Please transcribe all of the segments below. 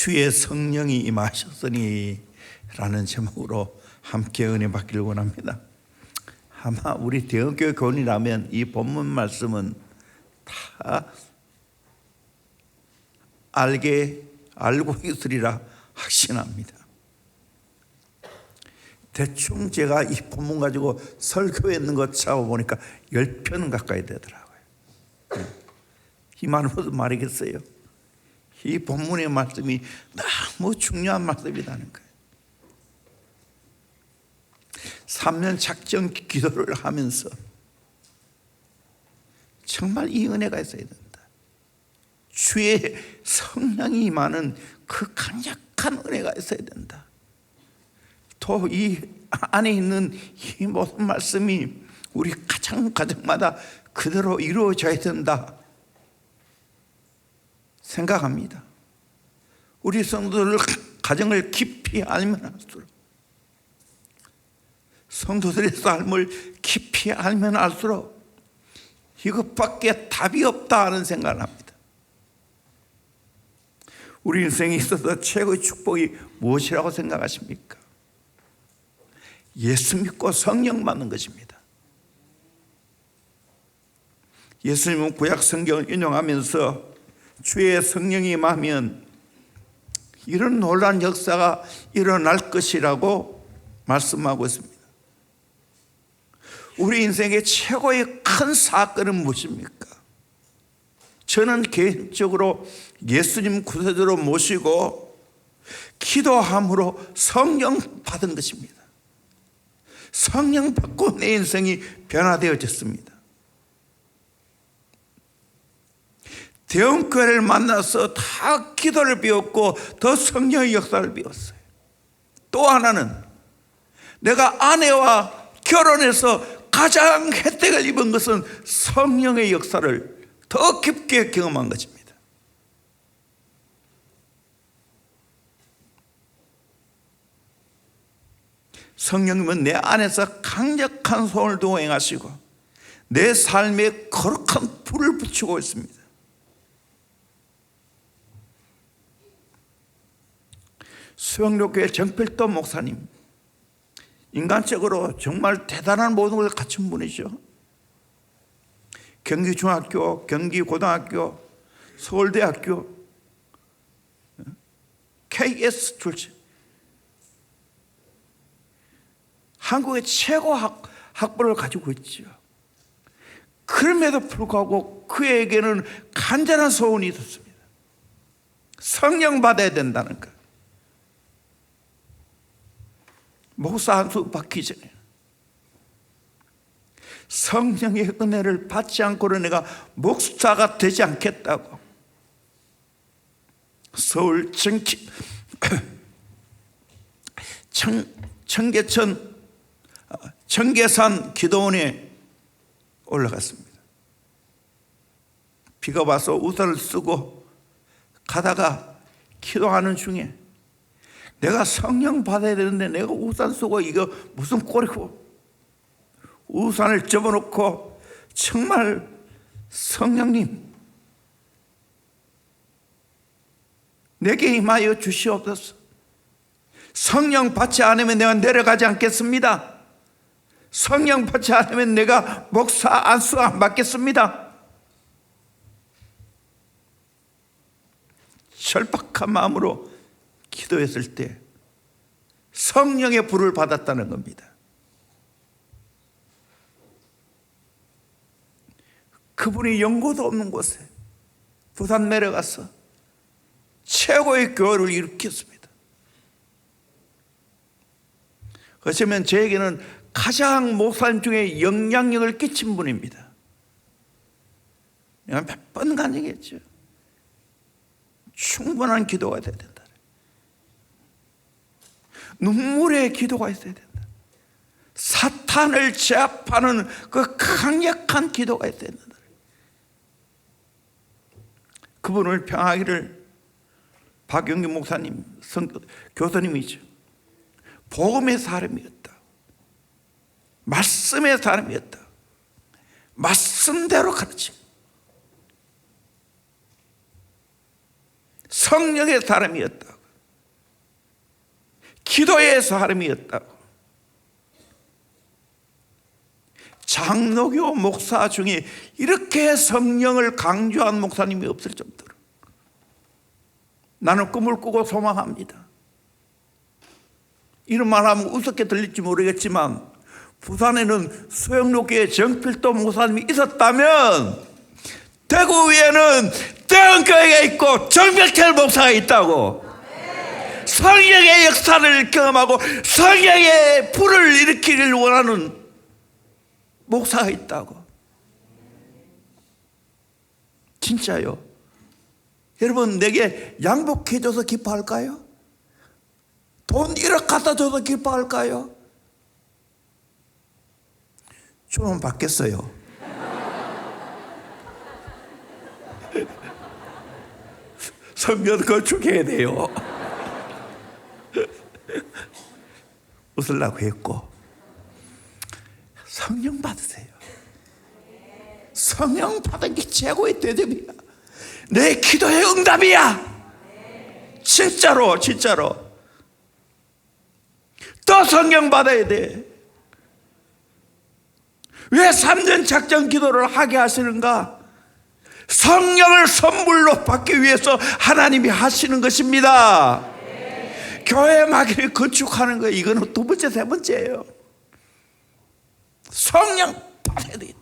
주의 성령이 임하셨으니 라는 제목으로 함께 은혜 받기를 원합니다. 아마 우리 대형교회 교인이라면 이 본문 말씀은 다 알고 있으리라 확신합니다. 대충 제가 이 본문 가지고 설교했는 것 찾아보니까 10편 가까이 되더라고요. 이 말은 무슨 말이겠어요? 이 본문의 말씀이 너무 중요한 말씀이라는 거예요. 3년 작정 기도를 하면서 정말 이 은혜가 있어야 된다. 주의 성령이 임하는 그 강력한 은혜가 있어야 된다. 또 이 안에 있는 이 모든 말씀이 우리 가정마다 그대로 이루어져야 된다 생각합니다. 우리 성도들 가정을 깊이 알면 알수록, 성도들의 삶을 깊이 알면 알수록 이것밖에 답이 없다 하는 생각을 합니다. 우리 인생에 있어서 최고의 축복이 무엇이라고 생각하십니까? 예수 믿고 성령 받는 것입니다. 예수님은 구약 성경을 인용하면서 주의 성령이 임하면 이런 놀라운 역사가 일어날 것이라고 말씀하고 있습니다. 우리 인생의 최고의 큰 사건은 무엇입니까? 저는 개인적으로 예수님 구세주로 모시고 기도함으로 성령 받은 것입니다. 성령 받고 내 인생이 변화되어졌습니다. 대형교회를 만나서 다 기도를 배웠고 더 성령의 역사를 배웠어요. 또 하나는 내가 아내와 결혼해서 가장 혜택을 입은 것은 성령의 역사를 더 깊게 경험한 것입니다. 성령님은 내 안에서 강력한 손을 두고 행하시고 내 삶에 거룩한 불을 붙이고 있습니다. 수영로교회 정필도 목사님, 인간적으로 정말 대단한 모든 걸 갖춘 분이죠. 경기중학교, 경기고등학교, 서울대학교, KS 출신, 한국의 최고 학벌을 가지고 있죠. 그럼에도 불구하고 그에게는 간절한 소원이 있었습니다. 성령 받아야 된다는 것. 목사 한 수 받기 전에 성령의 은혜를 받지 않고는 내가 목사가 되지 않겠다고 서울 청계산 기도원에 올라갔습니다. 비가 와서 우산을 쓰고 가다가 기도하는 중에 내가 성령 받아야 되는데 내가 우산 쓰고 이거 무슨 꼴이고, 우산을 접어놓고 정말 성령님 내게 임하여 주시옵소서. 성령 받지 않으면 내가 내려가지 않겠습니다. 성령 받지 않으면 내가 목사 안수 안 받겠습니다. 절박한 마음으로 기도했을 때 성령의 불을 받았다는 겁니다. 그분이 연고도 없는 곳에 부산 내려가서 최고의 교회를 일으켰습니다. 어쩌면 저에게는 가장 목사님 중에 영향력을 끼친 분입니다. 내가 몇 번 간 얘기했죠. 충분한 기도가 돼야 된다. 눈물의 기도가 있어야 된다. 사탄을 제압하는 그 강력한 기도가 있어야 된다. 그분을 평하기를 박영기 목사님, 교수님이죠. 복음의 사람이었다. 말씀의 사람이었다. 말씀대로 가르치고 성령의 사람이었다고, 기도의 사람이었다고. 장로교 목사 중에 이렇게 성령을 강조한 목사님이 없을 정도로 나는 꿈을 꾸고 소망합니다. 이런 말하면 우습게 들릴지 모르겠지만 부산에는 수영로교회 정필도 목사님이 있었다면 대구에는 대흥교회가 있고 정백철 목사가 있다고. 성령의 역사를 경험하고 성령의 불을 일으키기를 원하는 목사가 있다고. 진짜요. 여러분, 내게 양복해줘서 기뻐할까요? 돈 1억 갖다 줘서 기뻐할까요? 좀 받겠어요. 성전 건축해야 돼요. 웃으려고 했고, 성령 받으세요. 성령 받은 게 최고의 대접이야. 내 기도의 응답이야. 진짜로, 진짜로. 또 성령 받아야 돼. 왜 3년 작전 기도를 하게 하시는가? 성령을 선물로 받기 위해서 하나님이 하시는 것입니다. 교회 마귀를 건축하는 거, 이거는 두 번째, 세 번째예요. 성령 받아야 돼.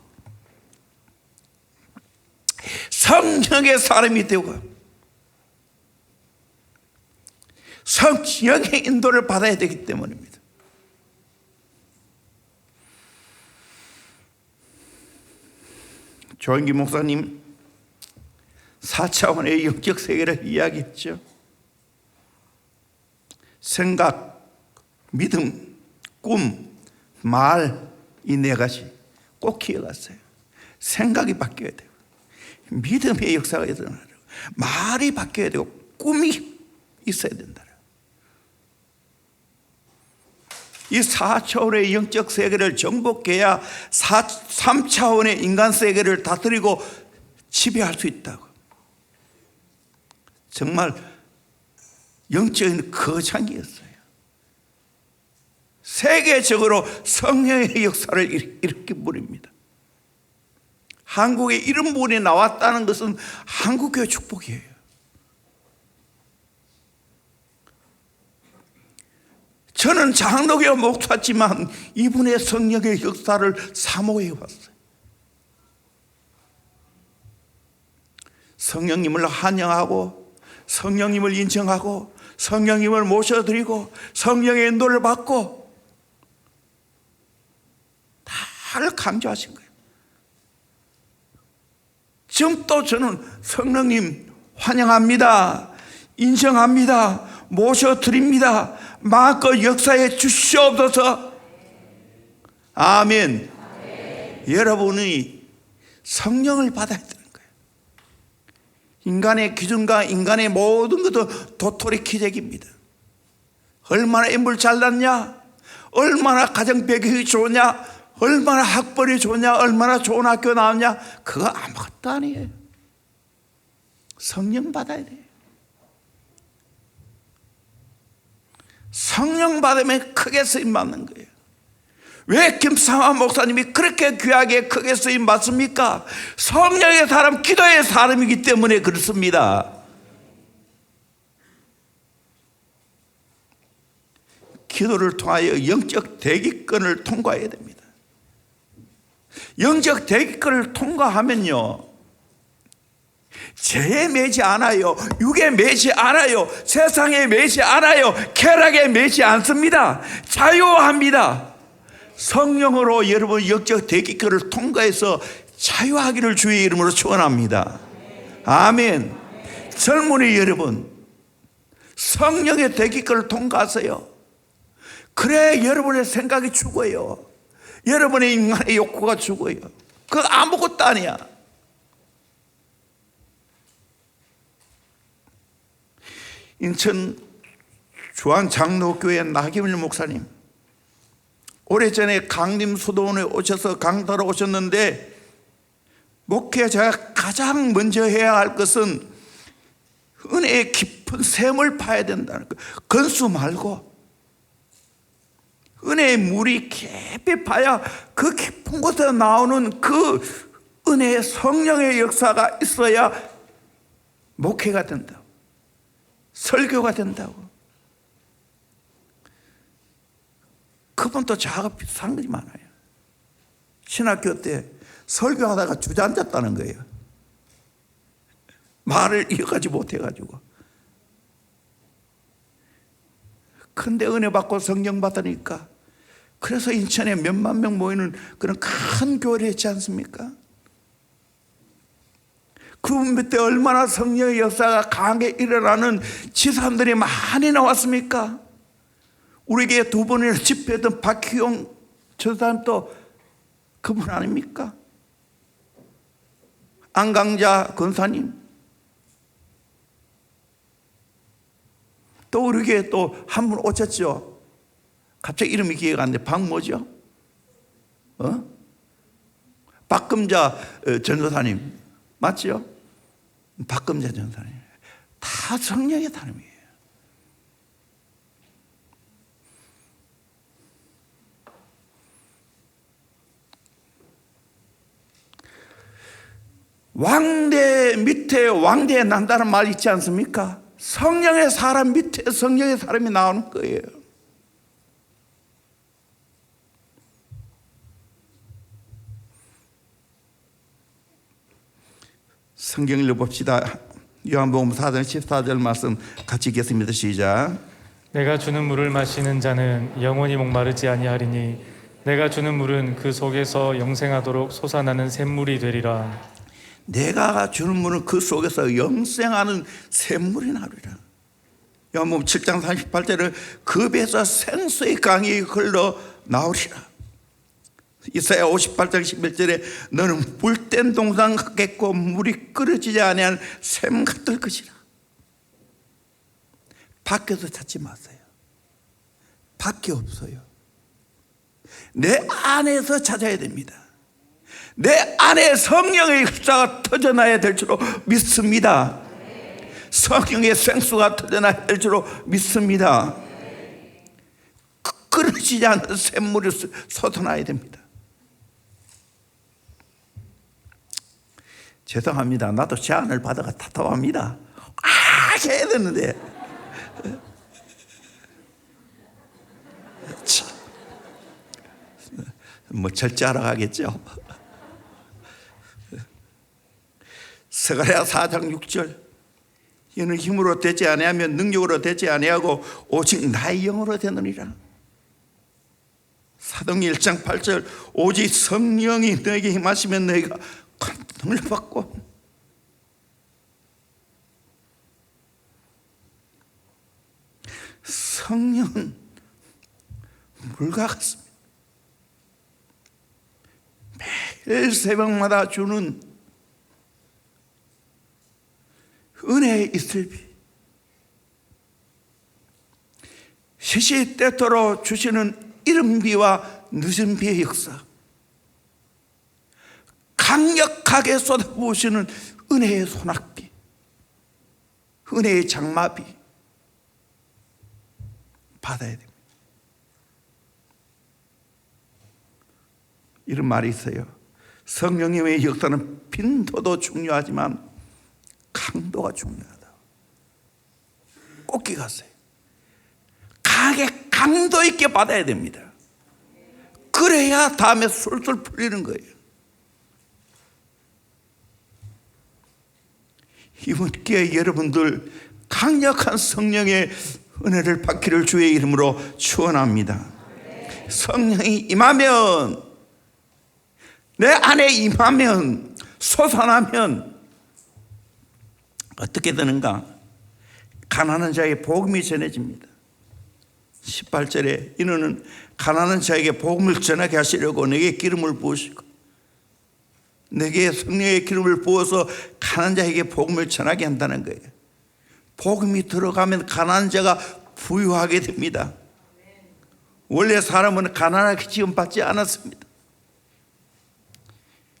성령의 사람이 되고 성령의 인도를 받아야 되기 때문입니다. 조영기 목사님 4차원의 영적 세계를 이야기했죠. 생각, 믿음, 꿈, 말, 이 네 가지 꼭 기억하세요. 생각이 바뀌어야 돼요. 믿음의 역사가 일어나요. 말이 바뀌어야 되고 꿈이 있어야 된다. 이 4차원의 영적 세계를 정복해야 3차원의 인간 세계를 다스리고 지배할 수 있다고. 정말 영적인 거장이었어요. 세계적으로 성령의 역사를 일으킨 분입니다. 한국에 이런 분이 나왔다는 것은 한국교회 축복이에요. 저는 장로교회 목사지만 이분의 성령의 역사를 사모해 왔어요. 성령님을 환영하고 성령님을 인정하고 성령님을 모셔드리고 성령의 인도를 받고 다를 강조하신 거예요. 지금 또 저는 성령님 환영합니다. 인정합니다. 모셔드립니다. 마음껏 역사해 주시옵소서. 아멘. 여러분이 성령을 받아야 되는 거예요. 인간의 기준과 인간의 모든 것도 도토리 키재기입니다. 얼마나 인물 잘났냐, 얼마나 가정 배경이 좋냐, 얼마나 학벌이 좋냐, 얼마나 좋은 학교 나왔냐, 그거 아무것도 아니에요. 성령 받아야 돼요. 성령 받으면 크게 쓰임 받는 거예요. 왜 김상환 목사님이 그렇게 귀하게 크게 쓰임 받습니까? 성령의 사람, 기도의 사람이기 때문에 그렇습니다. 기도를 통하여 영적 대기권을 통과해야 됩니다. 영적 대기권을 통과하면요, 죄에 매지 않아요. 육에 매지 않아요. 세상에 매지 않아요. 쾌락에 매지 않습니다. 자유합니다. 성령으로 여러분 영적 대기권을 통과해서 자유하기를 주의 이름으로 축원합니다. 아멘. 젊은이 여러분, 성령의 대기권을 통과하세요. 그래 여러분의 생각이 죽어요. 여러분의 인간의 욕구가 죽어요. 그거 아무것도 아니야. 인천 주안장로교회 나기밀 목사님, 오래전에 강림수도원에 오셔서 강사로 오셨는데, 목회자가 가장 먼저 해야 할 것은 은혜의 깊은 샘을 파야 된다는 거. 건수 말고 은혜의 물이 깊이 파야 그 깊은 곳에서 나오는 그 은혜의 성령의 역사가 있어야 목회가 된다고, 설교가 된다고. 그분도 저하고 비슷한 것이 많아요. 신학교 때 설교하다가 주저앉았다는 거예요. 말을 이어가지 못해가지고. 근데 은혜 받고 성령 받으니까, 그래서 인천에 몇만 명 모이는 그런 큰 교회를 했지 않습니까? 그 때 얼마나 성령의 역사가 강하게 일어나는 지사들이 많이 나왔습니까? 우리 교회 두 번이나 집회했던 박희용 전사님도 그분 아닙니까? 안강자 권사님, 또 우리 교회 또 한 분 오셨죠? 갑자기 이름이 기회가 안 돼. 박 뭐죠? 박금자 전도사님 맞죠? 박금자 전도사님 다 성령의 사람이에요. 왕대 밑에 왕대 난다는 말 있지 않습니까? 성령의 사람 밑에 성령의 사람이 나오는 거예요. 성경 읽어봅시다. 요한복음 4장 14절 말씀 같이 읽겠습니다. 시작. 내가 주는 물을 마시는 자는 영원히 목마르지 아니하리니 내가 주는 물은 그 속에서 영생하도록 솟아나는 샘물이 되리라. 내가 주는 물은 그 속에서 영생하는 샘물이 나리라. 요한복음 7장 38절에 그 배에서 생수의 강이 흘러 나오리라. 이사야 58장 11절에 너는 물된 동산 같겠고 물이 끓어지지 아니한 샘 같을 것이라. 밖에서 찾지 마세요. 밖에 없어요. 내 안에서 찾아야 됩니다. 내 안에 성령의 역사가 터져나야 될 줄로 믿습니다. 성령의 생수가 터져나야 될 줄로 믿습니다. 끓어지지 않는 샘물이 솟아나야 됩니다. 죄송합니다. 나도 제안을 받아가 답답합니다. 해야 되는데 뭐 절제하러 가겠죠. 스가랴 4장 6절 이는 힘으로 되지 아니하면 능력으로 되지 아니하고 오직 나의 영으로 되느니라. 사도행전 1장 8절 오직 성령이 너에게 임하시면 너희가 권능을 받고. 성령은 물과 같습니다. 매일 새벽마다 주는 은혜의 이슬비, 시시때때로 주시는 이른 비와 늦은 비의 역사, 강력하게 쏟아부으시는 은혜의 소낙비, 은혜의 장마비 받아야 됩니다. 이런 말이 있어요. 성령님의 역사는 빈도도 중요하지만 강도가 중요하다. 꼭 기억하세요. 강하게 강도 있게 받아야 됩니다. 그래야 다음에 술술 풀리는 거예요. 이번 기회에 여러분들 강력한 성령의 은혜를 받기를 주의 이름으로 축원합니다. 성령이 임하면, 내 안에 임하면, 솟아나면 어떻게 되는가? 가난한 자에게 복음이 전해집니다. 18절에 이는 가난한 자에게 복음을 전하게 하시려고 내게 기름을 부으시고, 내게 성령의 기름을 부어서 가난한 자에게 복음을 전하게 한다는 거예요. 복음이 들어가면 가난한 자가 부유하게 됩니다. 원래 사람은 가난하게 지음받지 않았습니다.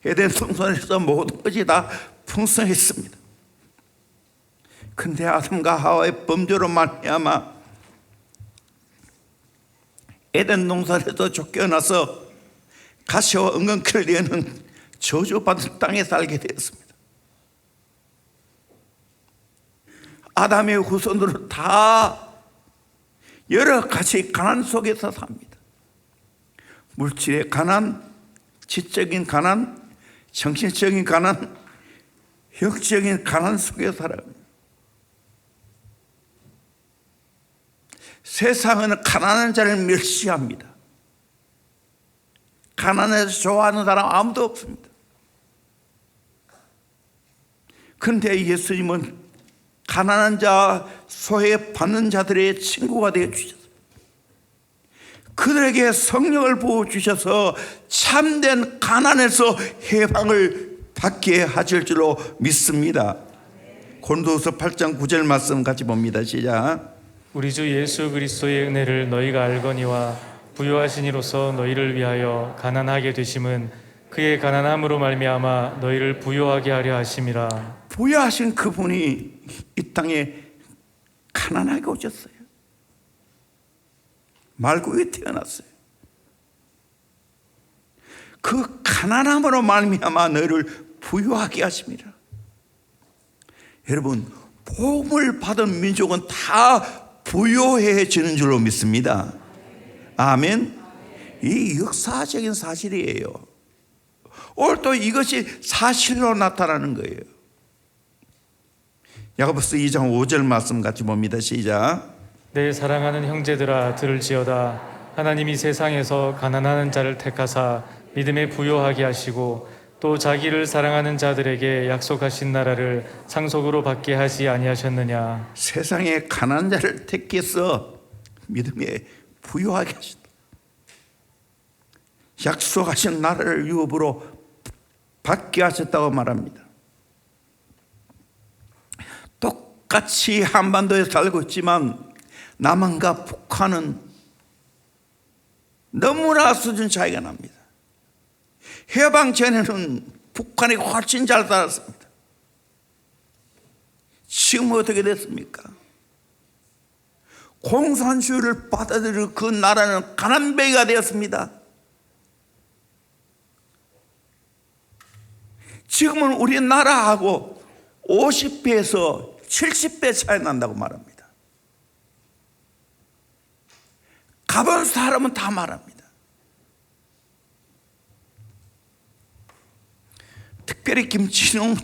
에덴 동산에서 모든 것이 다 풍성했습니다. 근데 아담과 하와의 범죄로 말미암아 에덴 동산에서 쫓겨나서 가시와 은근키를 내는 저주받은 땅에 살게 되었습니다. 아담의 후손들은 다 여러 가지 가난 속에서 삽니다. 물질의 가난, 지적인 가난, 정신적인 가난, 영적인 가난 속에 살아갑니다. 세상은 가난한 자를 멸시합니다. 가난해서 좋아하는 사람 아무도 없습니다. 그런데 예수님은 가난한 자, 소외받는 자들의 친구가 되어 주셨습니다. 그들에게 성령을 부어주셔서 참된 가난에서 해방을 받게 하실 줄로 믿습니다. 고린도후서 8장 9절 말씀 같이 봅니다. 시작. 우리 주 예수 그리스도의 은혜를 너희가 알거니와 부요하신 이로서 너희를 위하여 가난하게 되심은 그의 가난함으로 말미암아 너희를 부요하게 하려 하심이라. 부여하신 그분이 이 땅에 가난하게 오셨어요. 말구에 태어났어요. 그 가난함으로 말미암아 너희를 부유하게 하십니다. 여러분, 복음을 받은 민족은 다 부유해지는 줄로 믿습니다. 아멘. 이 역사적인 사실이에요. 오늘 또 이것이 사실로 나타나는 거예요. 야고보서 2장 5절 말씀 같이 봅니다. 시작. 내 사랑하는 형제들아 들을지어다. 하나님이 세상에서 가난한 자를 택하사 믿음에 부요하게 하시고 또 자기를 사랑하는 자들에게 약속하신 나라를 상속으로 받게 하지 아니하셨느냐. 세상에 가난한 자를 택해서 믿음에 부요하게 하신다. 약속하신 나라를 유업으로 받게 하셨다고 말합니다. 똑같이 한반도에 살고 있지만 남한과 북한은 너무나 수준 차이가 납니다. 해방 전에는 북한이 훨씬 잘 살았습니다. 지금 어떻게 됐습니까? 공산주의를 받아들이는 그 나라는 가난뱅이가 되었습니다. 지금은 우리나라하고 50배에서 70배 차이 난다고 말합니다. 가본 사람은 다 말합니다. 특별히 김진홍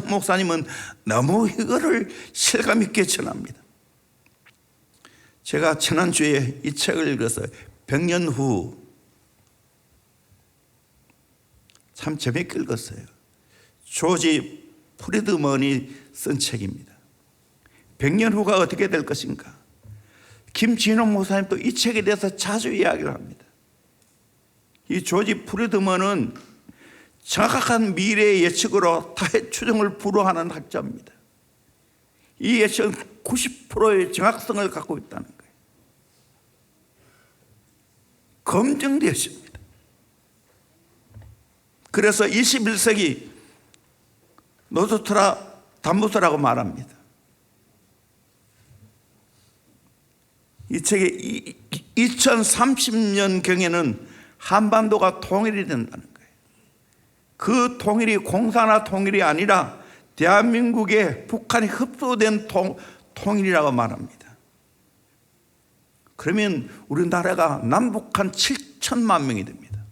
목사님은 너무 이거를 실감 있게 전합니다. 제가 지난주에 이 책을 읽었어요. 100년 후. 참 재밌게 읽었어요. 조지 프리드먼이 쓴 책입니다. 100년 후가 어떻게 될 것인가. 김진홍 목사님도 이 책에 대해서 자주 이야기를 합니다. 이 조지 프리드먼은 정확한 미래의 예측으로 타의 추정을 불허하는 학자입니다. 이 예측은 90%의 정확성을 갖고 있다는 거예요. 검증되었습니다. 그래서 21세기 노스트라다무스라고 말합니다. 이 책에 2030년경에는 한반도가 통일이 된다는 거예요. 그 통일이 공산화 통일이 아니라 대한민국에 북한이 흡수된 통일이라고 말합니다. 그러면 우리나라가 남북한 7천만 명이 됩니다.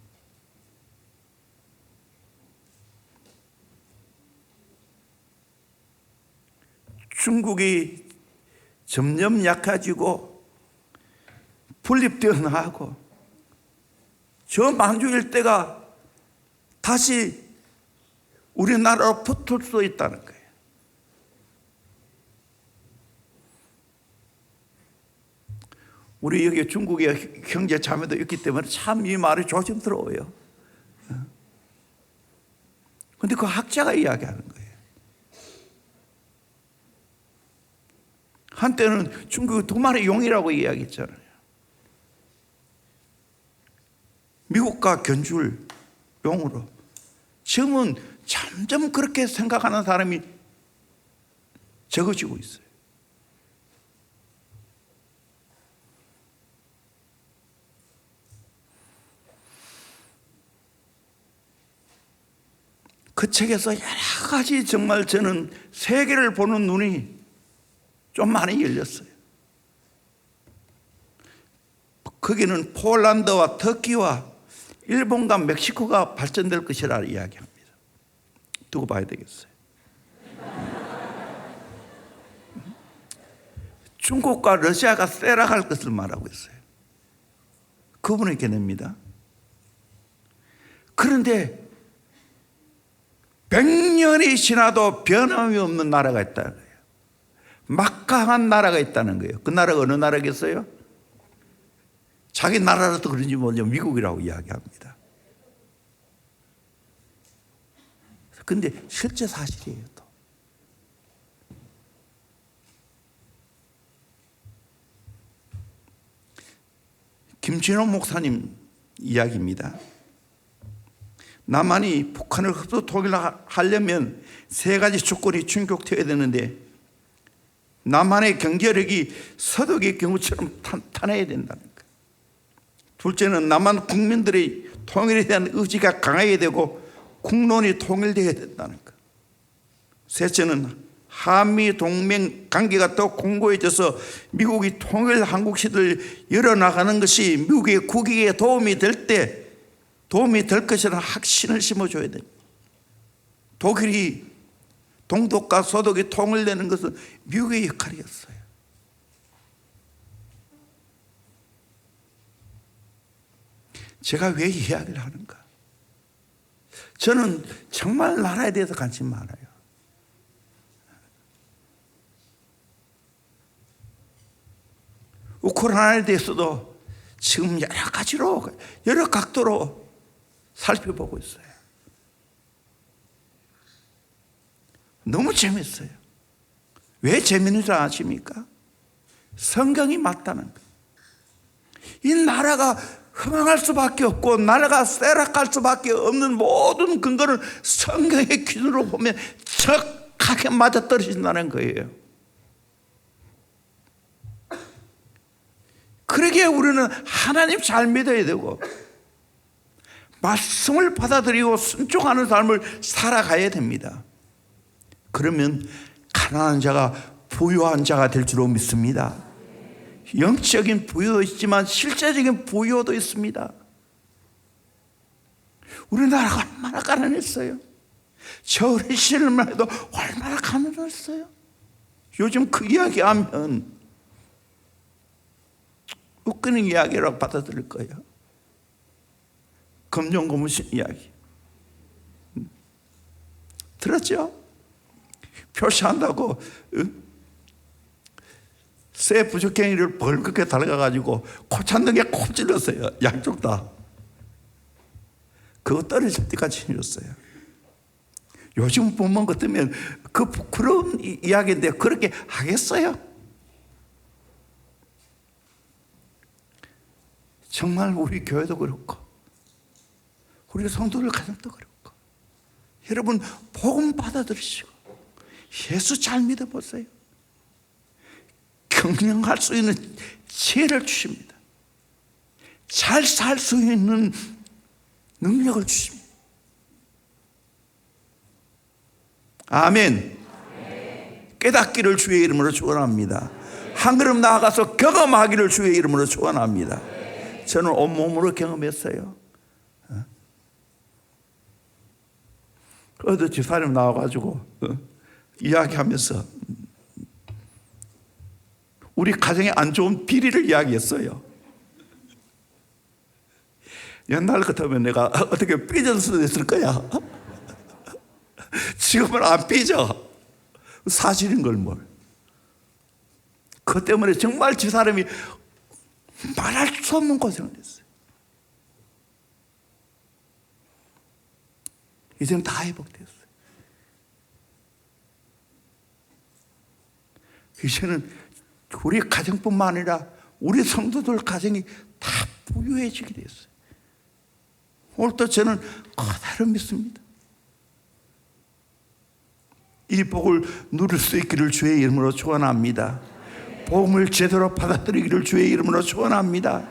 중국이 점점 약해지고 분립되어 나가고 저 만주 일대가 다시 우리나라로 붙을 수 있다는 거예요. 우리 여기 중국에 형제 자매도 있기 때문에 참 이 말이 조심스러워요. 그런데 그 학자가 이야기하는 거예요. 한때는 중국이 두 마리 용이라고 이야기했잖아요. 미국과 견줄 용으로. 지금은 점점 그렇게 생각하는 사람이 적어지고 있어요. 그 책에서 여러 가지 정말 저는 세계를 보는 눈이 좀 많이 열렸어요. 거기는 폴란드와 터키와 일본과 멕시코가 발전될 것이라 이야기합니다. 두고 봐야 되겠어요. 중국과 러시아가 쇠락할 것을 말하고 있어요. 그분의 견해입니다. 그런데 100년이 지나도 변함이 없는 나라가 있다는 거예요. 막강한 나라가 있다는 거예요. 그 나라가 어느 나라겠어요? 자기 나라라도 그런지 모르죠. 미국이라고 이야기합니다. 근데 실제 사실이에요. 또. 김진호 목사님 이야기입니다. 남한이 북한을 흡수 통일하려면 세 가지 조건이 충족되어야 되는데 남한의 경제력이 서독의 경우처럼 탄탄해야 된다는 거예요. 둘째는 남한 국민들의 통일에 대한 의지가 강해야 되고 국론이 통일되어야 된다는 거예요. 셋째는 한미 동맹 관계가 더 공고해져서 미국이 통일 한국 시대를 열어나가는 것이 미국의 국익에 도움이 될 것이라는 확신을 심어줘야 됩니다. 독일이 동독과 서독이 통일되는 것은 미국의 역할이었어요. 제가 왜 이 이야기를 하는가? 저는 정말 나라에 대해서 관심 많아요. 우크라이나에 대해서도 지금 여러 가지로 여러 각도로 살펴보고 있어요. 너무 재밌어요. 왜 재밌는 줄 아십니까? 성경이 맞다는 거예요. 이 나라가 흥황할 수밖에 없고 나라가 쇠락할 수밖에 없는 모든 근거를 성경의 기준으로 보면 정확하게 맞아떨어진다는 거예요. 그러기에 우리는 하나님 잘 믿어야 되고 말씀을 받아들이고 순종하는 삶을 살아가야 됩니다. 그러면 가난한 자가 부유한 자가 될 줄로 믿습니다. 영적인 부유도 있지만 실제적인 부유도 있습니다. 우리나라가 얼마나 가난했어요. 저 어린 시절만 해도 얼마나 가난했어요. 요즘 그 이야기하면 웃기는 이야기라고 받아들일 거예요. 검정고무신 이야기 들었죠? 표시한다고 새 부적갱이를 벌겋게 달아가지고 코 찾는 게 코 찔렀어요. 양쪽 다. 그거 떨어질 때까지 찔렸어요. 요즘 보면 같으면 그 부끄러운 이야기인데 그렇게 하겠어요? 정말 우리 교회도 그렇고 우리 성도들 가정도 그렇고 여러분 복음 받아들이시고 예수 잘 믿어보세요. 경영할 수 있는 지혜를 주십니다. 잘 살 수 있는 능력을 주십니다. 아멘. 깨닫기를 주의 이름으로 축원합니다. 한 걸음 나아가서 경험하기를 주의 이름으로 축원합니다. 저는 온몸으로 경험했어요. 어디 집사님 나와가지고 이야기하면서 우리 가정에 안 좋은 비리를 이야기했어요. 옛날 같으면 내가 어떻게 삐질 수도 있을 거야. 지금은 안 삐져. 사실인 걸 뭘. 그 때문에 정말 집사람이 말할 수 없는 고생을 했어요. 이제는 다 회복됐어요. 이제는 우리 가정뿐만 아니라 우리 성도들 가정이 다 부유해지게 됐어요. 오늘도 저는 그대로 믿습니다. 이 복을 누릴 수 있기를 주의 이름으로 축원합니다. 복음을 제대로 받아들이기를 주의 이름으로 축원합니다.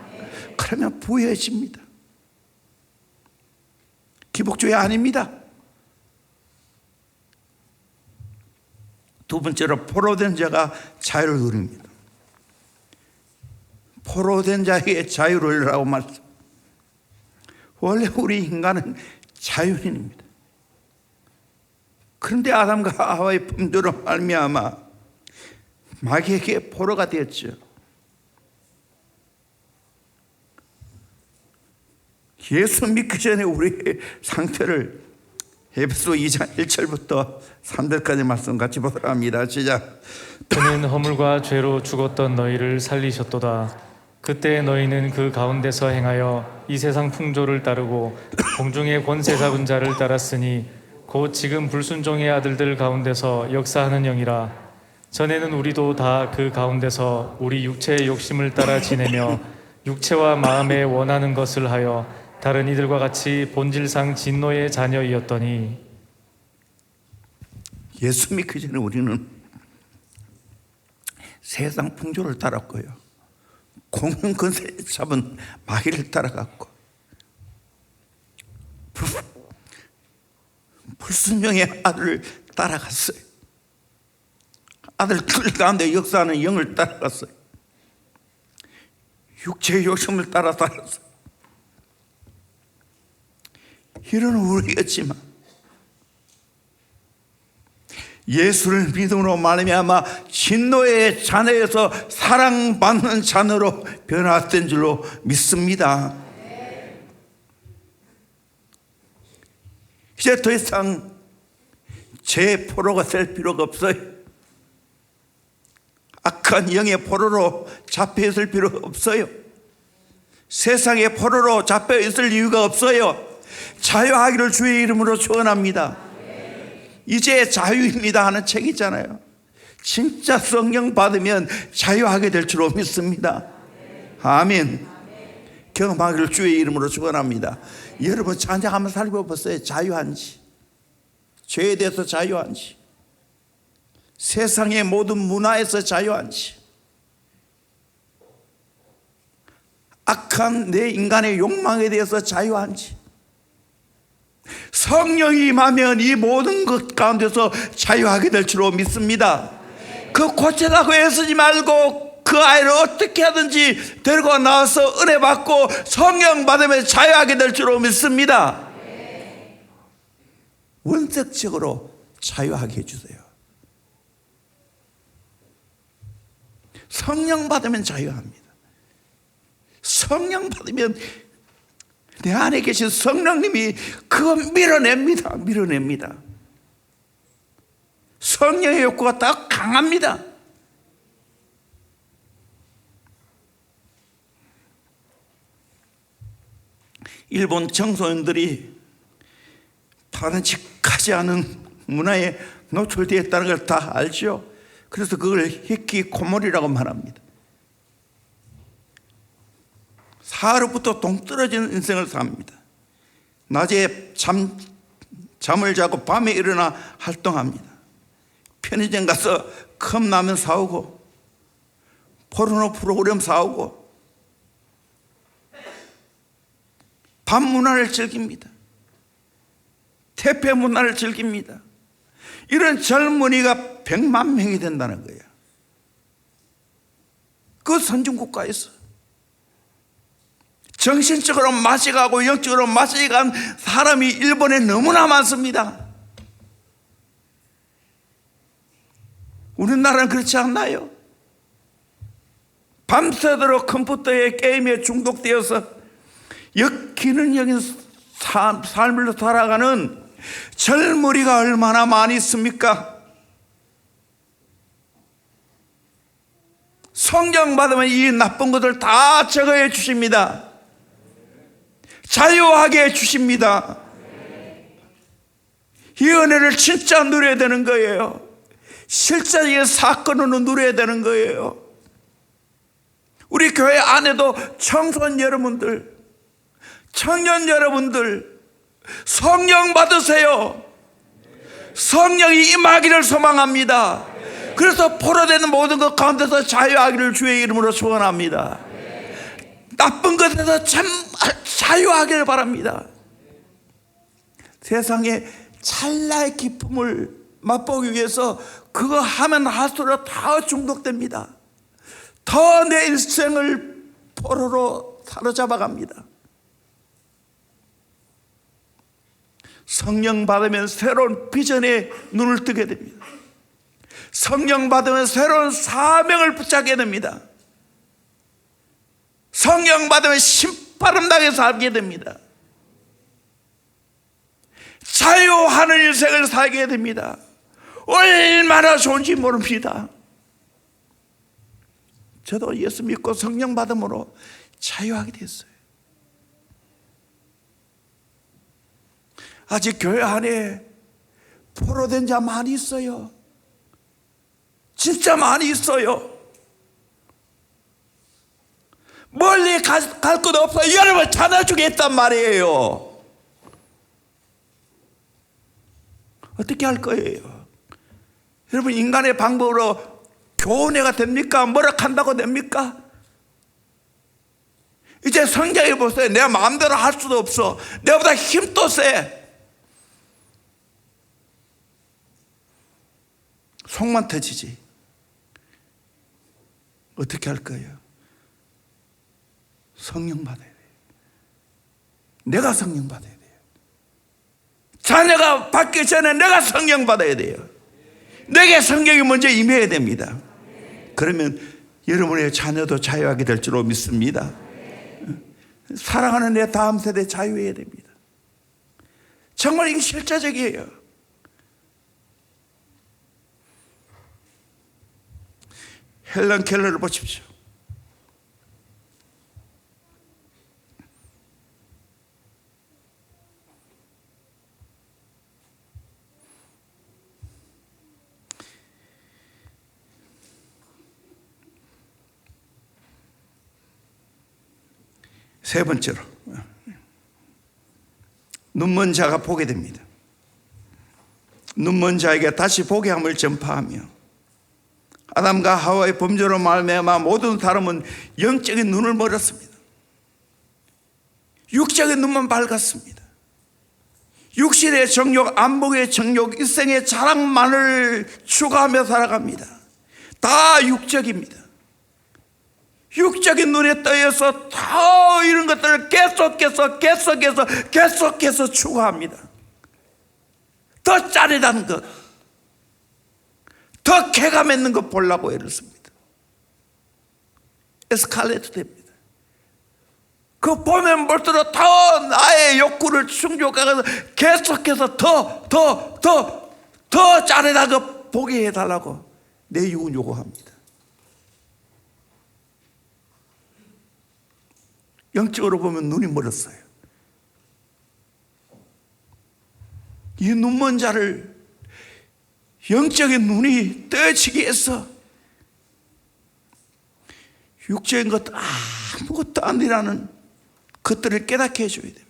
그러면 부유해집니다. 기복주의 아닙니다. 두 번째로 포로된 자가 자유를 누립니다. 포로된 자에게 자유를라고 말씀. 원래 우리 인간은 자유인입니다. 그런데 아담과 하와의 범죄로 말미암아 마귀에게 포로가 되었죠. 예수 믿기 전에 우리의 상태를 에베소 2장 1절부터 3절까지 말씀 같이 보도록 합니다. 시작. 그는 허물과 죄로 죽었던 너희를 살리셨도다. 그때 너희는 그 가운데서 행하여 이 세상 풍조를 따르고 공중의 권세 잡은 자를 따랐으니 곧 지금 불순종의 아들들 가운데서 역사하는 영이라. 전에는 우리도 다 그 가운데서 우리 육체의 욕심을 따라 지내며 육체와 마음에 원하는 것을 하여 다른 이들과 같이 본질상 진노의 자녀이었더니. 예수 믿기 전에 우리는 세상 풍조를 따랐고요, 공중 권세 잡은 마귀를 따라갔고, 불순종의 아들을 따라갔어요. 아들들 가운데 역사하는 영을 따라갔어요. 육체의 욕심을 따랐어요. 이런 우리였지만 예수를 믿음으로 말미암아 진노의 자녀에서 사랑받는 자녀로 변화된 줄로 믿습니다. 이제 더 이상 제 포로가 될 필요가 없어요. 악한 영의 포로로 잡혀 있을 필요가 없어요. 세상의 포로로 잡혀 있을 이유가 없어요. 자유하기를 주의 이름으로 축원합니다. 이제 자유입니다 하는 책 있잖아요. 진짜 성령 받으면 자유하게 될 줄로 믿습니다. 아멘. 경험하기를 주의 이름으로 축원합니다. 여러분 찬양 한번 살펴보세요. 자유한지, 죄에 대해서 자유한지, 세상의 모든 문화에서 자유한지, 악한 내 인간의 욕망에 대해서 자유한지, 성령이 임하면 이 모든 것 가운데서 자유하게 될 줄로 믿습니다. 그 고치라고 애쓰지 말고 그 아이를 어떻게 하든지 데리고 나와서 은혜 받고 성령 받으면 자유하게 될 줄로 믿습니다. 원칙적으로 자유하게 해주세요. 성령 받으면 자유합니다. 성령 받으면 내 안에 계신 성령님이 그거 밀어냅니다. 성령의 욕구가 딱 강합니다. 일본 청소년들이 바람직하지 않은 문화에 노출되어 있다는 걸 다 알죠. 그래서 그걸 히키코모리라고 말합니다. 하루부터 동떨어지는 인생을 삽니다. 낮에 잠을 자고 밤에 일어나 활동합니다. 편의점 가서 컵라면 사오고 포르노 프로그램 사오고 밤 문화를 즐깁니다. 태폐 문화를 즐깁니다. 이런 젊은이가 100만 명이 된다는 거예요. 그 선진국가에서 정신적으로 마시가고 영적으로 마시간 사람이 일본에 너무나 많습니다. 우리나라는 그렇지 않나요? 밤새도록 컴퓨터에 게임에 중독되어서 역기능적인 삶을 살아가는 젊은이가 얼마나 많이 있습니까? 성령 받으면 이 나쁜 것을 다 제거해 주십니다. 자유하게 해 주십니다. 이 은혜를 진짜 누려야 되는 거예요. 실제적인 사건으로 누려야 되는 거예요. 우리 교회 안에도 청소년 여러분들, 청년 여러분들 성령 받으세요. 성령이 임하기를 소망합니다. 그래서 포로되는 모든 것 가운데서 자유하기를 주의 이름으로 소원합니다. 나쁜 것에서 참 자유하기를 바랍니다. 세상에 찰나의 기쁨을 맛보기 위해서 그거 하면 할수록 더 중독됩니다. 더 내 일생을 포로로 사로잡아갑니다. 성령 받으면 새로운 비전에 눈을 뜨게 됩니다. 성령 받으면 새로운 사명을 붙잡게 됩니다. 성령 받으면 신바람나게 살게 됩니다. 자유하는 인생을 살게 됩니다. 얼마나 좋은지 모릅니다. 저도 예수 믿고 성령 받음으로 자유하게 됐어요. 아직 교회 안에 포로된 자 많이 있어요. 진짜 많이 있어요. 멀리 갈 곳 없어요. 여러분 찾아주겠단 말이에요. 어떻게 할 거예요? 여러분 인간의 방법으로 교훈회가 됩니까? 뭐라 한다고 됩니까? 이제 성장해 보세요. 내가 마음대로 할 수도 없어. 내보다 힘도 세. 속만 터지지. 어떻게 할 거예요? 성령 받아야 돼요. 내가 성령 받아야 돼요. 자녀가 받기 전에 내가 성령 받아야 돼요. 내게 성령이 먼저 임해야 됩니다. 그러면 여러분의 자녀도 자유하게 될 줄로 믿습니다. 사랑하는 내 다음 세대 자유해야 됩니다. 정말 이게 실제적이에요. 헬런 켈러를 보십시오. 세 번째로 눈먼 자가 보게 됩니다. 눈먼 자에게 다시 보게 함을 전파하며 아담과 하와의 범죄로 말미암아 모든 사람은 영적인 눈을 멀었습니다. 육적인 눈만 밝았습니다. 육신의 정욕, 안목의 정욕, 일생의 자랑만을 추구하며 살아갑니다. 다 육적입니다. 육적인 눈에 떠여서 더 이런 것들을 계속해서 추구합니다. 더 짜릿한 것, 더 쾌감 있는 것 보려고 애를 씁니다. 에스컬레이트 됩니다. 그거 보면 볼수록 더 나의 욕구를 충족하면서 계속해서 더 짜릿한 거 보게 해달라고 내 육은 요구합니다. 영적으로 보면 눈이 멀었어요. 이 눈먼 자를 영적인 눈이 떠지게 해서 육적인 것 아무것도 아니라는 것들을 깨닫게 해줘야 됩니다.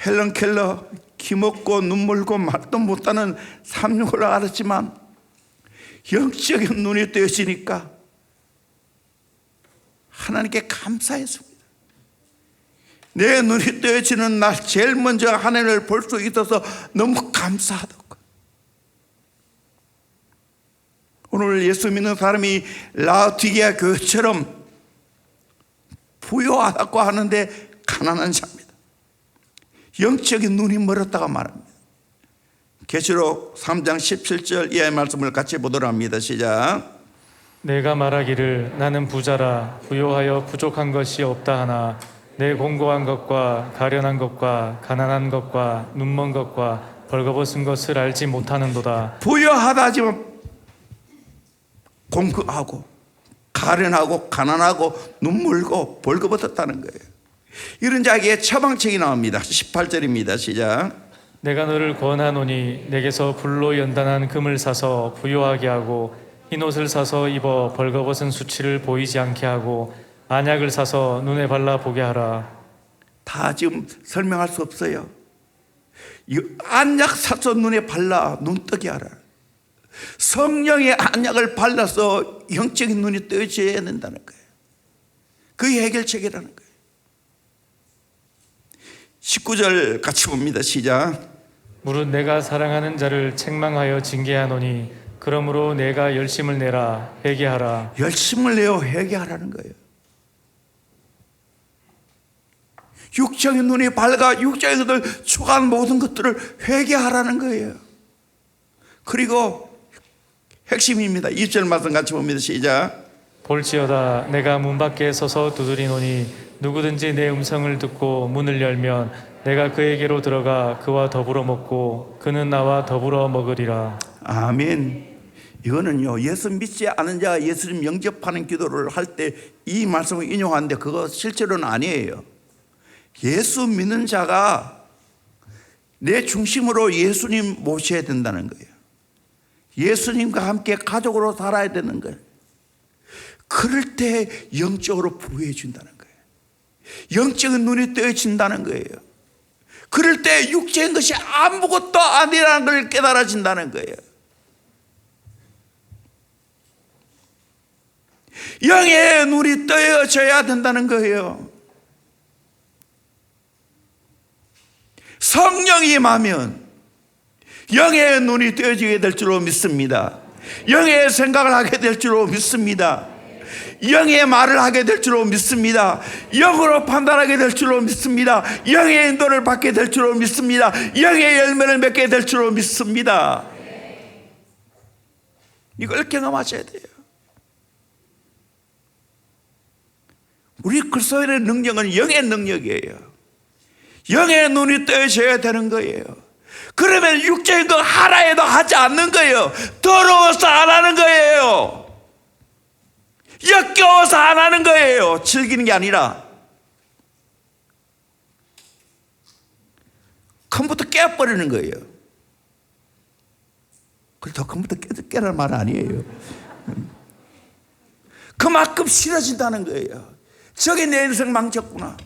헬런 켈러 기먹고 눈물고 말도 못하는 삼육을 알았지만 영적인 눈이 떠지니까 하나님께 감사했습니다. 내 눈이 떠지는 날 제일 먼저 하나님을 볼 수 있어서 너무 감사하다고. 오늘 예수 믿는 사람이 라오디게아 교회처럼 부유하다고 하는데 가난한 자입니다. 영적인 눈이 멀었다가 말합니다. 계시록 3장 17절 이하의 말씀을 같이 보도록 합니다. 시작. 내가 말하기를 나는 부자라 부요하여 부족한 것이 없다 하나 내 공고한 것과 가련한 것과 가난한 것과 눈먼 것과 벌거벗은 것을 알지 못하는도다. 부유하다 하지만 공고하고 가련하고 가난하고 눈물고 벌거벗었다는 거예요. 이런 자에게 처방책이 나옵니다. 18절입니다. 시작. 내가 너를 권하노니 내게서 불로 연단한 금을 사서 부요하게 하고 흰옷을 사서 입어 벌거벗은 수치를 보이지 않게 하고 안약을 사서 눈에 발라 보게 하라. 다 지금 설명할 수 없어요. 이 안약 사서 눈에 발라 눈 뜨게 하라. 성령의 안약을 발라서 영적인 눈이 떠져야 된다는 거예요. 그게 해결책이라는 거예요. 19절 같이 봅니다. 시작. 무릇 내가 사랑하는 자를 책망하여 징계하노니 그러므로 내가 열심을 내라 회개하라. 열심을 내어 회개하라는 거예요. 육정의 눈이 밝아 육정의 것을 추구하는 모든 것들을 회개하라는 거예요. 그리고 핵심입니다. 2절 말씀 같이 봅니다. 시작. 볼지어다 내가 문 밖에 서서 두드리노니 누구든지 내 음성을 듣고 문을 열면 내가 그에게로 들어가 그와 더불어 먹고 그는 나와 더불어 먹으리라. 아멘. 이거는요, 예수 믿지 않은 자가 예수님 영접하는 기도를 할 때 이 말씀을 인용하는데 그거 실제로는 아니에요. 예수 믿는 자가 내 중심으로 예수님 모셔야 된다는 거예요. 예수님과 함께 가족으로 살아야 되는 거예요. 그럴 때 영적으로 부유해 준다는 거예요. 영적인 눈이 뜨여진다는 거예요. 그럴 때 육체인 것이 아무것도 아니라는 걸 깨달아진다는 거예요. 영의 눈이 뜨여져야 된다는 거예요. 성령이 임하면 영의 눈이 뜨여지게 될 줄로 믿습니다. 영의 생각을 하게 될 줄로 믿습니다. 영의 말을 하게 될 줄로 믿습니다. 영으로 판단하게 될 줄로 믿습니다. 영의 인도를 받게 될 줄로 믿습니다. 영의 열매를 맺게 될 줄로 믿습니다. 이걸 경험하셔야 돼요. 우리 그리스도인의 능력은 영의 능력이에요. 영의 눈이 뜨여져야 되는 거예요. 그러면 육적인 거 하나에도 하지 않는 거예요. 더러워서 안 하는 거예요. 역겨워서 안 하는 거예요. 즐기는 게 아니라. 컴퓨터 깨버리는 거예요. 그래도 컴퓨터 깨라는 말은 아니에요. 그만큼 싫어진다는 거예요. 저게 내 인생 망쳤구나.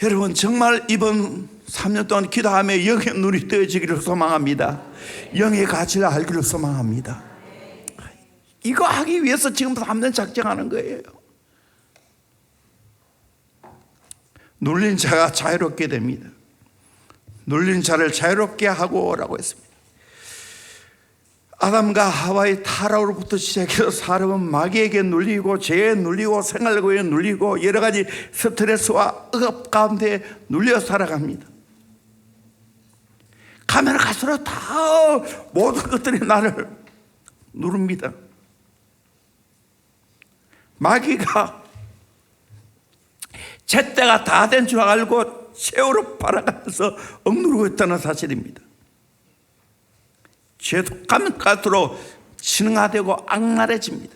여러분, 정말 이번 3년 동안 기도하며 영의 눈이 뜨여지기를 소망합니다. 영의 가치를 알기를 소망합니다. 이거 하기 위해서 지금 3년 작정하는 거예요. 눌린 자가 자유롭게 됩니다. 눌린 자를 자유롭게 하고라고 했습니다. 아담과 하와의 타락으로부터 시작해서 사람은 마귀에게 눌리고 죄에 눌리고 생활고에 눌리고 여러 가지 스트레스와 억압 가운데 눌려 살아갑니다. 가면 갈수록 다 모든 것들이 나를 누릅니다. 마귀가 제때가 다 된 줄 알고 세월을 팔아가면서 억누르고 있다는 사실입니다. 죄도 가면 갈수록 진화되고 악랄해집니다.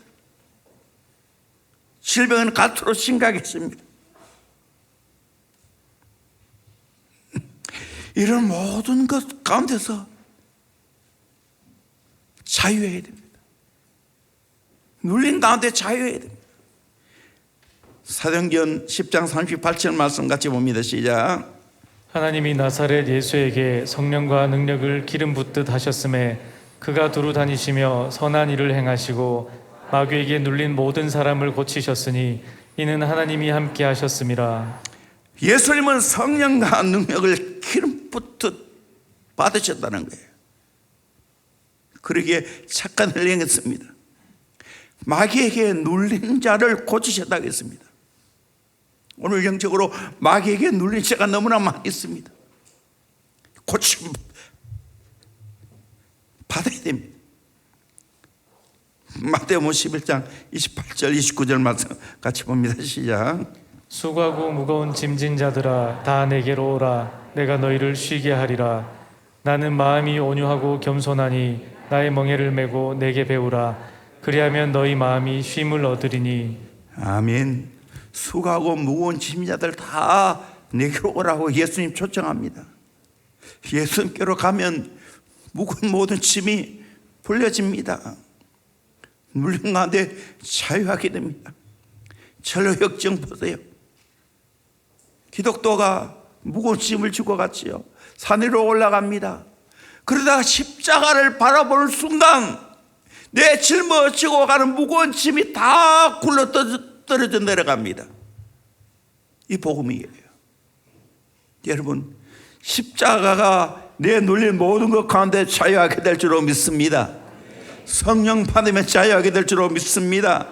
질병은 갈수록 심각해집니다. 이런 모든 것 가운데서 자유해야 됩니다. 눌린 가운데 자유해야 됩니다. 사도행전 10장 38절 말씀 같이 봅니다. 시작. 하나님이 나사렛 예수에게 성령과 능력을 기름 붓듯 하셨음에 그가 두루 다니시며 선한 일을 행하시고 마귀에게 눌린 모든 사람을 고치셨으니 이는 하나님이 함께 하셨음이라. 예수님은 성령과 능력을 기름 붓듯 받으셨다는 거예요. 그러기에 착한 일을 행했습니다. 마귀에게 눌린 자를 고치셨다고 했습니다. 오늘 영적으로 마귀에게 눌린 자가 너무나 많이 있습니다. 고침 받아야 됩니다. 마태복음 11장 28절 29절 말씀 같이 봅니다. 시작. 수고하고 무거운 짐진 자들아 다 내게로 오라. 내가 너희를 쉬게 하리라. 나는 마음이 온유하고 겸손하니 나의 멍에를 메고 내게 배우라. 그리하면 너희 마음이 쉼을 얻으리니. 아멘. 수고하고 무거운 짐자들 다 내게로 오라고 예수님 초청합니다. 예수님께로 가면 무거운 모든 짐이 풀려집니다. 눌린 가운데 자유하게 됩니다. 철로 역정 보세요. 기독도가 무거운 짐을 지고 갔지요. 산 위로 올라갑니다. 그러다가 십자가를 바라보는 순간 내 짊어지고 가는 무거운 짐이 다 굴러 떨어져 내려갑니다. 이 복음이에요. 여러분, 십자가가 내 눌린 모든 것 가운데 자유하게 될 줄로 믿습니다. 성령 받으면 자유하게 될 줄로 믿습니다.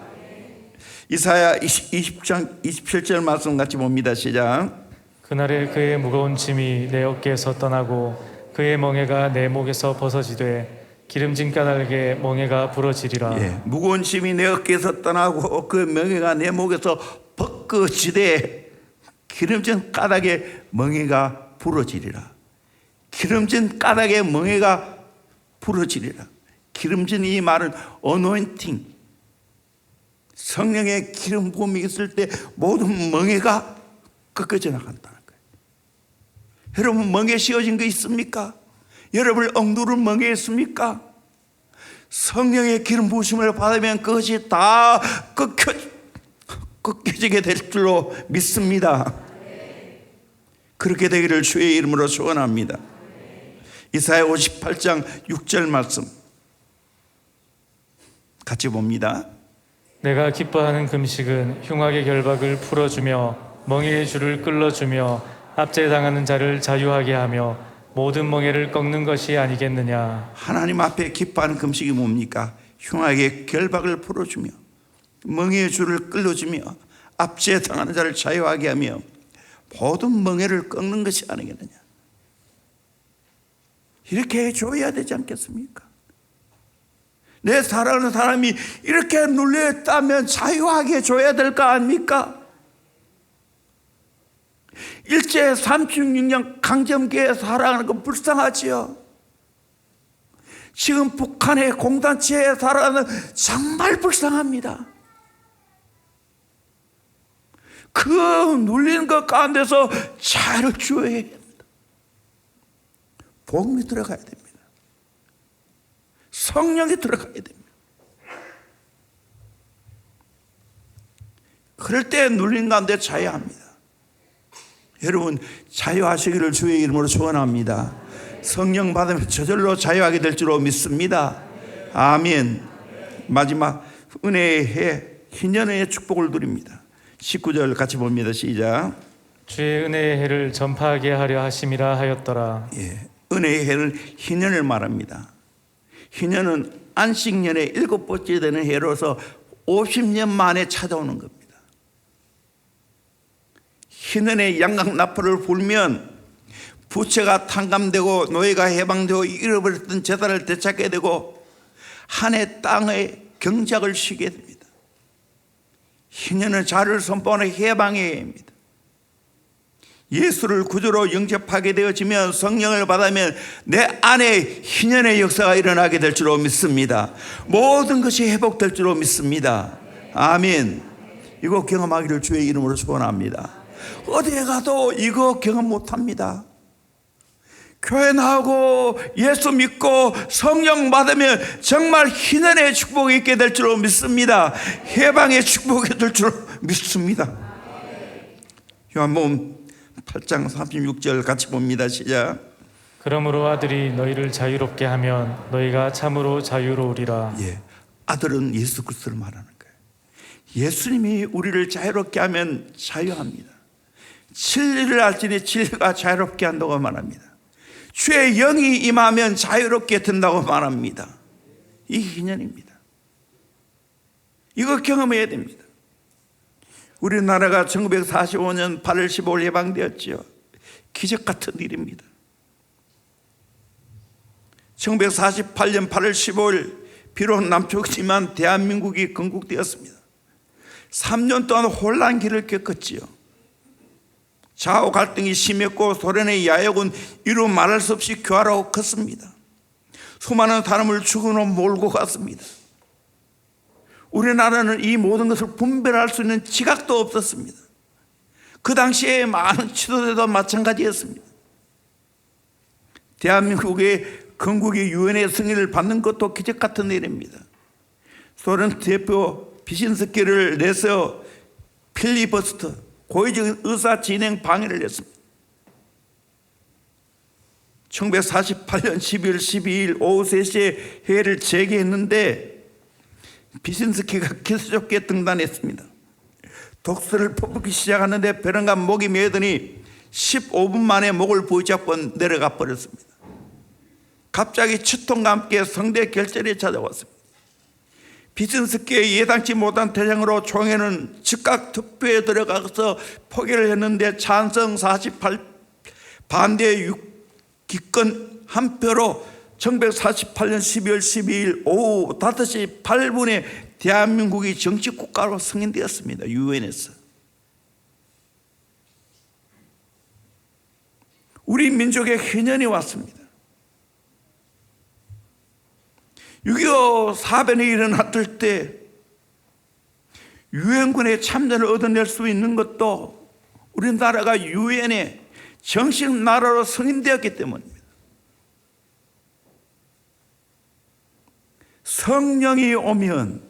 이사야 20장 27절 말씀 같이 봅니다. 시작. 그날에 그의 무거운 짐이 내 어깨에서 떠나고 그의 멍에가 내 목에서 벗어지되 기름진 까닭에 멍에가 부러지리라. 예, 무거운 짐이 내 어깨에서 떠나고 그 멍에가 내 목에서 벗겨지되 기름진 까닭에 멍에가 부러지리라. 기름진 까닭에 멍에가 부러지리라. 기름진 이 말은 어노인팅, 성령의 기름 부음이 있을 때 모든 멍에가 꺾어져 나간다는 거예요. 여러분, 멍에 씌워진 거 있습니까? 여러분 엉두른 멍에 있습니까? 성령의 기름 부으심을 받으면 그것이 다 꺾여지게 될 줄로 믿습니다. 그렇게 되기를 주의 이름으로 소원합니다. 이사야 58장 6절 말씀 같이 봅니다. 내가 기뻐하는 금식은 흉악의 결박을 풀어주며 멍에의 줄을 끌어주며 압제당하는 자를 자유하게 하며 모든 멍에를 꺾는 것이 아니겠느냐. 하나님 앞에 기뻐하는 금식이 뭡니까? 흉악의 결박을 풀어주며 멍에의 줄을 끌어주며 압제당하는 자를 자유하게 하며 모든 멍에를 꺾는 것이 아니겠느냐. 이렇게 해줘야 되지 않겠습니까? 내 사랑하는 사람이 이렇게 눌려있다면 자유하게 해줘야 될 거 아닙니까? 일제 36년 강점기에 살아가는 건 불쌍하지요. 지금 북한의 공단체에 살아가는 정말 불쌍합니다. 그 눌리는 것 가운데서 자유를 주어야 됩니다. 복음이 들어가야 됩니다. 성령이 들어가야 됩니다. 그럴 때 눌린 가운데 자유합니다. 여러분, 자유하시기를 주의 이름으로 소원합니다. 성령 받으면 저절로 자유하게 될 줄로 믿습니다. 아멘. 마지막 은혜의 해, 희년의 축복을 드립니다. 19절 같이 봅니다. 시작. 주의 은혜의 해를 전파하게 하려 하심이라 하였더라. 예, 은혜의 해는 희년을 말합니다. 희년은 안식년의 7번째 되는 해로서 50년 만에 찾아오는 겁니다. 희년의 양각나팔을 불면 부채가 탕감되고 노예가 해방되고 잃어버렸던 재산을 되찾게 되고 한 해 땅의 경작을 쉬게 됩니다. 희년은 자유를 선포하는 해방의 해입니다. 예수를 구주로 영접하게 되어지면 성령을 받으면 내 안에 희년의 역사가 일어나게 될 줄로 믿습니다. 모든 것이 회복될 줄로 믿습니다. 아멘. 이거 경험하기를 주의 이름으로 축원합니다. 어디에 가도 이거 경험 못합니다. 교회 나오고 예수 믿고 성령 받으면 정말 희년의 축복이 있게 될 줄로 믿습니다. 해방의 축복이 될 줄로 믿습니다. 요한복음 8장 36절 같이 봅니다. 시작. 그러므로 아들이 너희를 자유롭게 하면 너희가 참으로 자유로우리라. 예, 아들은 예수 그리스도를 말하는 거예요. 예수님이 우리를 자유롭게 하면 자유합니다. 진리를 알지니 진리가 자유롭게 한다고 말합니다. 주의 영이 임하면 자유롭게 된다고 말합니다. 이 희년입니다. 이거 경험해야 됩니다. 우리나라가 1945년 8월 15일 해방되었지요. 기적 같은 일입니다. 1948년 8월 15일 비록 남쪽이지만 대한민국이 건국되었습니다. 3년 동안 혼란기를 겪었지요. 좌우 갈등이 심했고 소련의 야욕은 이루 말할 수 없이 교활하고 컸습니다. 수많은 사람을 죽음으로 몰고 갔습니다. 우리나라는 이 모든 것을 분별할 수 있는 지각도 없었습니다. 그 당시에 많은 지도자도 마찬가지였습니다. 대한민국의 건국의 유엔의 승인을 받는 것도 기적 같은 일입니다. 소련 대표 비신스키를 내서 필리버스터 고의적 의사 진행 방해를 했습니다. 1948년 12월 12일 오후 3시에 회의를 재개했는데 비신스키가 기습적게 등단했습니다. 독서를 퍼붓기 시작하는데 벼랑간 목이 메더니 15분 만에 목을 부여잡고 내려가 버렸습니다. 갑자기 치통과 함께 성대 결절이 찾아왔습니다. 비슨스키의 예상치 못한 태생으로 총회는 즉각 투표에 들어가서 포기를 했는데 찬성 48, 반대 6, 기권 한 표로 1948년 12월 12일 오후 5시 8분에 대한민국이 정치국가로 승인되었습니다. 유엔에서. 우리 민족의 희년이 왔습니다. 6.25 사변이 일어났을 때 유엔군의 참전을 얻어낼 수 있는 것도 우리나라가 유엔에 정식 나라로 승인되었기 때문입니다. 성령이 오면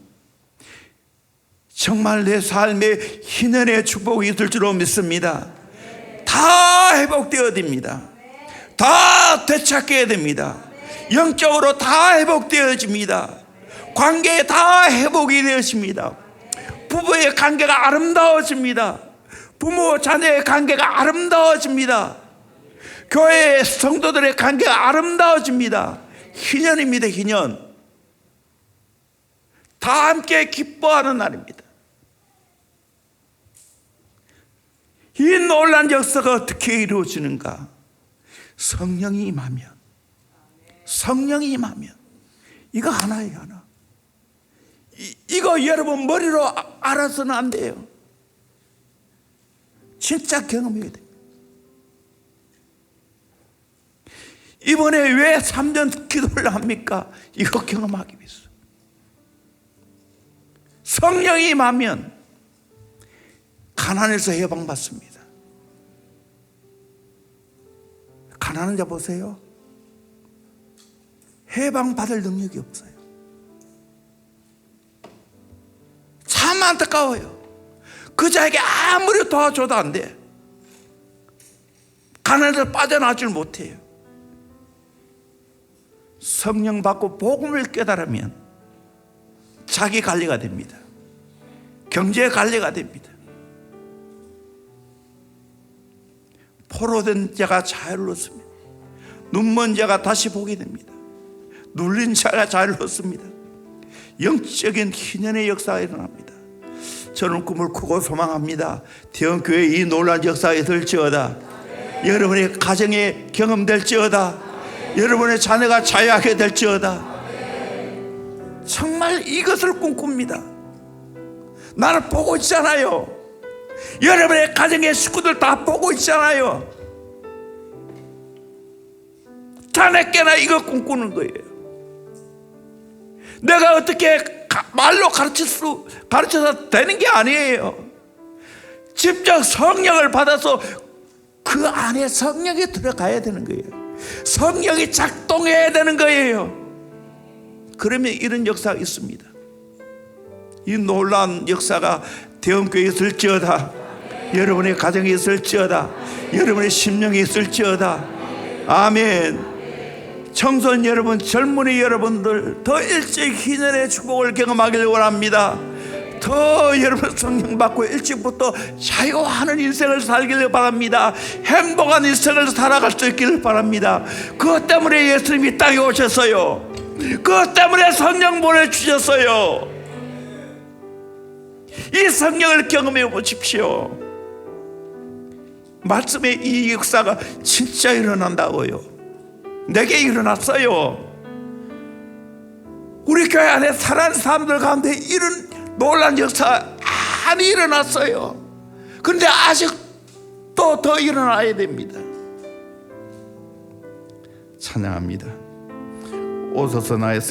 정말 내 삶에 희년의 축복이 있을 줄로 믿습니다. 다 회복되어집니다. 다 되찾게 됩니다. 영적으로 다 회복되어집니다. 관계에 다 회복이 되어집니다. 부부의 관계가 아름다워집니다. 부모 자녀의 관계가 아름다워집니다. 교회 성도들의 관계가 아름다워집니다. 희년입니다. 희년. 다 함께 기뻐하는 날입니다. 이 놀라운 역사가 어떻게 이루어지는가? 성령이 임하면, 성령이 임하면 이거 하나예요. 하나. 이거 여러분 머리로 알아서는 안 돼요. 진짜 경험해야 돼요. 이번에 왜 3년 기도를 합니까? 이거 경험하기 위해서. 성령이 임하면 가난에서 해방받습니다. 가난한 자 보세요. 해방받을 능력이 없어요. 참 안타까워요. 그 자에게 아무리 도와줘도 안 돼. 가난에서 빠져나오질 못해요. 성령 받고 복음을 깨달으면 자기 관리가 됩니다. 경제 관리가 됩니다. 포로된 자가 자유를 얻습니다. 눈먼 자가 다시 보게 됩니다. 눌린 자가 자유를 얻습니다. 영적인 희년의 역사가 일어납니다. 저는 꿈을 크고 소망합니다. 대형교회 이 놀라운 역사가 있을지어다. 여러분의 가정에 경험될지어다. 여러분의 자녀가 자유하게 될지어다. 정말 이것을 꿈꿉니다. 나를 보고 있잖아요. 여러분의 가정의 식구들 다 보고 있잖아요. 자네께나 이거 꿈꾸는 거예요. 내가 어떻게 말로 가르쳐서 되는 게 아니에요. 직접 성령을 받아서 그 안에 성령이 들어가야 되는 거예요. 성령이 작동해야 되는 거예요. 그러면 이런 역사가 있습니다. 이 놀라운 역사가 대형교회에 있을지어다. 여러분의 가정에 있을지어다. 여러분의 심령에 있을지어다. 아멘. 청소년 여러분, 젊은이 여러분들 더 일찍 희년의 축복을 경험하길 원합니다. 더 여러분 성령 받고 일찍부터 자유하는 인생을 살기를 바랍니다. 행복한 인생을 살아갈 수 있기를 바랍니다. 그것 때문에 예수님이 땅에 오셨어요. 그것 때문에 성령 보내주셨어요. 이 성령을 경험해 보십시오. 말씀에 이 역사가 진짜 일어난다고요. 내게 일어났어요. 우리 교회 안에 살아있는 사람들 가운데 이런 놀라운 역사가 많이 일어났어요. 그런데 아직도 더 일어나야 됩니다. 찬양합니다. 오소서 나의